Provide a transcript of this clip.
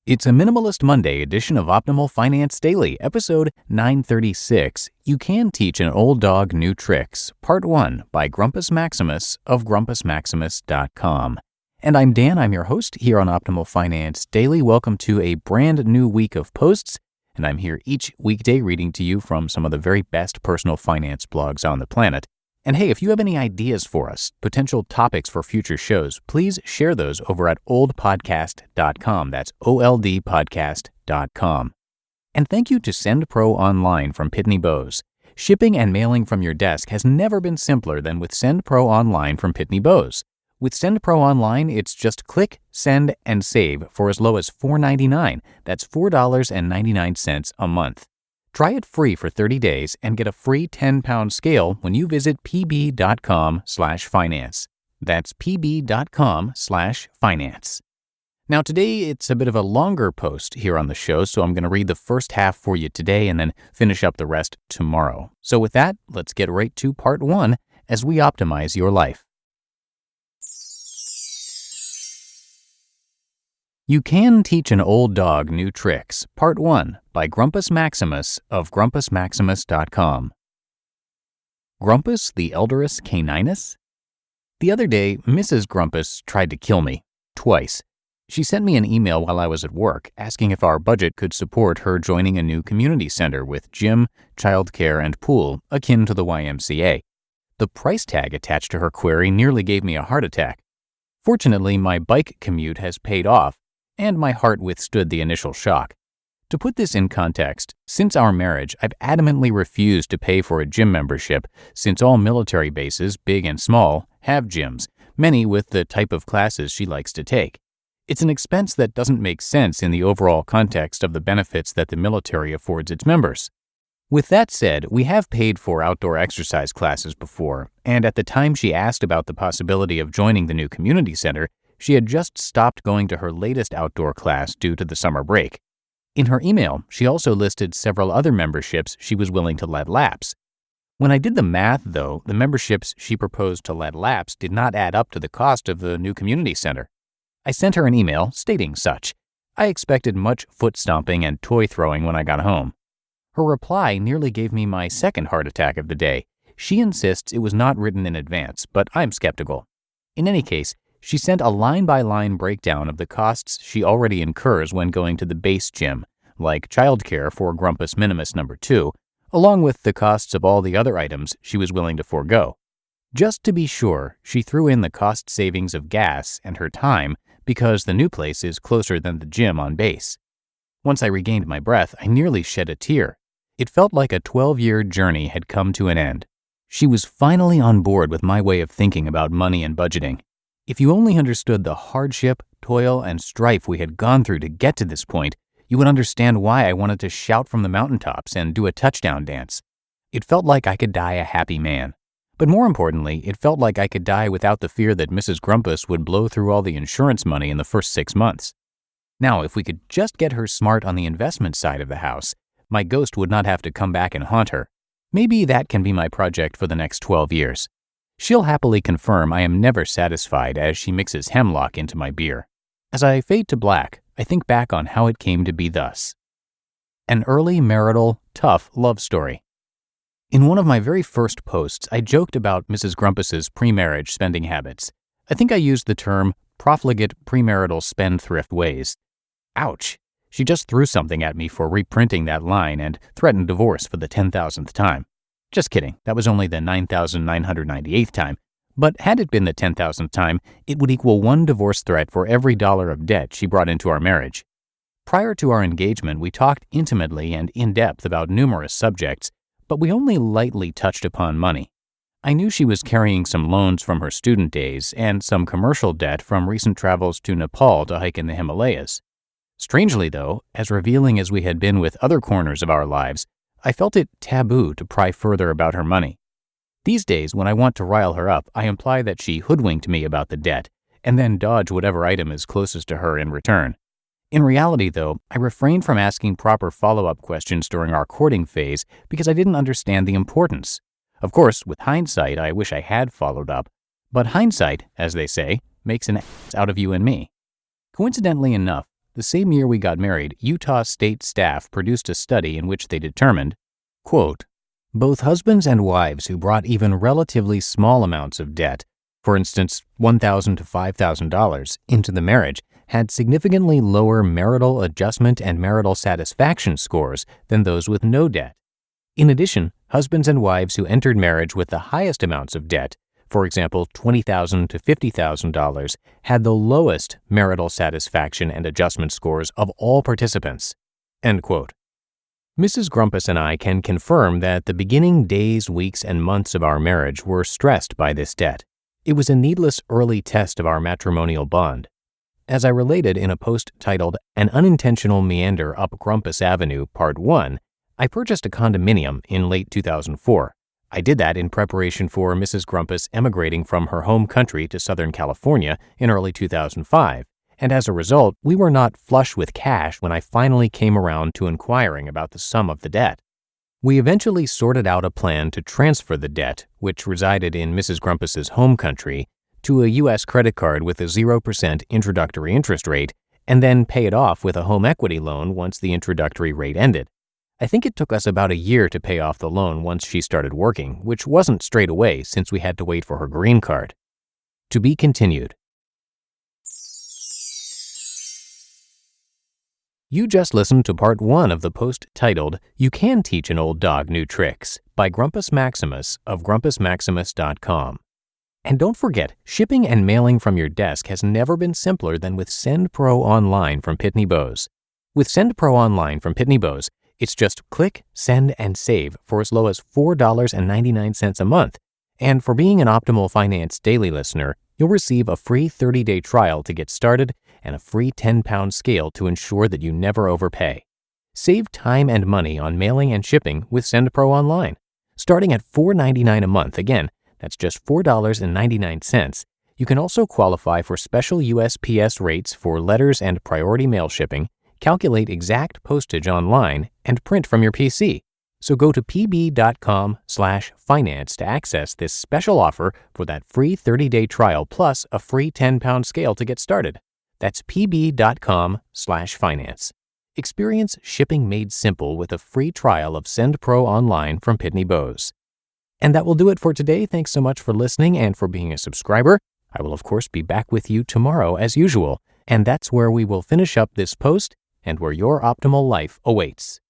It's a Minimalist Monday edition of Optimal Finance Daily, episode 936. You Can Teach an Old Dog New Tricks, Part 1 by Grumpus Maximus of grumpusmaximus.com. And I'm Dan, I'm your host here on Optimal Finance Daily. Welcome to a brand new week of posts, and I'm here each weekday reading to you from some of the very best personal finance blogs on the planet. And hey, if you have any ideas for us, potential topics for future shows, please share those over at oldpodcast.com. That's oldpodcast.com. And thank you to SendPro Online from Pitney Bowes. Shipping and mailing from your desk has never been simpler than with SendPro Online from Pitney Bowes. With SendPro Online, it's just click, send, and save for as low as $4.99. That's $4.99 a month. Try it free for 30 days and get a free 10-pound scale when you visit pb.com/finance. That's pb.com/finance. Now today it's a bit of a longer post here on the show, so I'm going to read the first half for you today and then finish up the rest tomorrow. So with that, let's get right to part 1 as we optimize your life. You Can Teach an Old Dog New Tricks, Part 1 by Grumpus Maximus of grumpusmaximus.com. Grumpus the Elderus Caninus? The other day, Mrs. Grumpus tried to kill me, twice. She sent me an email while I was at work asking if our budget could support her joining a new community center with gym, childcare, and pool akin to the YMCA. The price tag attached to her query nearly gave me a heart attack. Fortunately, my bike commute has paid off, and my heart withstood the initial shock. To put this in context, since our marriage, I've adamantly refused to pay for a gym membership since all military bases, big and small, have gyms, many with the type of classes she likes to take. It's an expense that doesn't make sense in the overall context of the benefits that the military affords its members. With that said, we have paid for outdoor exercise classes before, and at the time she asked about the possibility of joining the new community center, she had just stopped going to her latest outdoor class due to the summer break. In her email, she also listed several other memberships she was willing to let lapse. When I did the math, though, the memberships she proposed to let lapse did not add up to the cost of the new community center. I sent her an email stating such. I expected much foot stomping and toy throwing when I got home. Her reply nearly gave me my second heart attack of the day. She insists it was not written in advance, but I'm skeptical. In any case, she sent a line-by-line breakdown of the costs she already incurs when going to the base gym, like childcare for Grumpus Minimus number 2, along with the costs of all the other items she was willing to forego. Just to be sure, she threw in the cost savings of gas and her time because the new place is closer than the gym on base. Once I regained my breath, I nearly shed a tear. It felt like a 12-year journey had come to an end. She was finally on board with my way of thinking about money and budgeting. If you only understood the hardship, toil, and strife we had gone through to get to this point, you would understand why I wanted to shout from the mountaintops and do a touchdown dance. It felt like I could die a happy man. But more importantly, it felt like I could die without the fear that Mrs. Grumpus would blow through all the insurance money in the first 6 months. Now, if we could just get her smart on the investment side of the house, my ghost would not have to come back and haunt her. Maybe that can be my project for the next 12 years. She'll happily confirm I am never satisfied as she mixes hemlock into my beer. As I fade to black, I think back on how it came to be thus. An early marital, tough love story. In one of my very first posts, I joked about Mrs. Grumpus's pre-marriage spending habits. I think I used the term profligate premarital spendthrift ways. Ouch! She just threw something at me for reprinting that line and threatened divorce for the 10,000th time. Just kidding, that was only the 9,998th time. But had it been the 10,000th time, it would equal one divorce threat for every dollar of debt she brought into our marriage. Prior to our engagement, we talked intimately and in depth about numerous subjects, but we only lightly touched upon money. I knew she was carrying some loans from her student days and some commercial debt from recent travels to Nepal to hike in the Himalayas. Strangely, though, as revealing as we had been with other corners of our lives, I felt it taboo to pry further about her money. These days, when I want to rile her up, I imply that she hoodwinked me about the debt, and then dodge whatever item is closest to her in return. In reality, though, I refrained from asking proper follow-up questions during our courting phase because I didn't understand the importance. Of course, with hindsight, I wish I had followed up, but hindsight, as they say, makes an ass out of you and me. Coincidentally enough, The same year we got married, Utah state staff produced a study in which they determined, quote, both husbands and wives who brought even relatively small amounts of debt, for instance, $1,000 to $5,000, into the marriage, had significantly lower marital adjustment and marital satisfaction scores than those with no debt. In addition, husbands and wives who entered marriage with the highest amounts of debt, for example, $20,000 to $50,000, had the lowest marital satisfaction and adjustment scores of all participants. End quote. Mrs. Grumpus and I can confirm that the beginning days, weeks, and months of our marriage were stressed by this debt. It was a needless early test of our matrimonial bond. As I related in a post titled An Unintentional Meander Up Grumpus Avenue, Part 1, I purchased a condominium in late 2004. I did that in preparation for Mrs. Grumpus emigrating from her home country to Southern California in early 2005, and as a result, we were not flush with cash when I finally came around to inquiring about the sum of the debt. We eventually sorted out a plan to transfer the debt, which resided in Mrs. Grumpus's home country, to a U.S. credit card with a 0% introductory interest rate, and then pay it off with a home equity loan once the introductory rate ended. I think it took us about a year to pay off the loan once she started working, which wasn't straight away since we had to wait for her green card. To be continued. You just listened to Part 1 of the post titled, You Can Teach an Old Dog New Tricks by Grumpus Maximus of GrumpusMaximus.com. And don't forget, shipping and mailing from your desk has never been simpler than with SendPro Online from Pitney Bowes. With SendPro Online from Pitney Bowes, it's just click, send, and save for as low as $4.99 a month. And for being an Optimal Finance Daily listener, you'll receive a free 30-day trial to get started and a free 10-pound scale to ensure that you never overpay. Save time and money on mailing and shipping with SendPro Online. Starting at $4.99 a month, again, that's just $4.99. You can also qualify for special USPS rates for letters and priority mail shipping, calculate exact postage online, and print from your PC. So go to pb.com/finance to access this special offer for that free 30-day trial plus a free 10-pound scale to get started. That's pb.com/finance. Experience shipping made simple with a free trial of SendPro Online from Pitney Bowes. And that will do it for today. Thanks so much for listening and for being a subscriber. I will, of course, be back with you tomorrow as usual. And that's where we will finish up this post and where your optimal life awaits.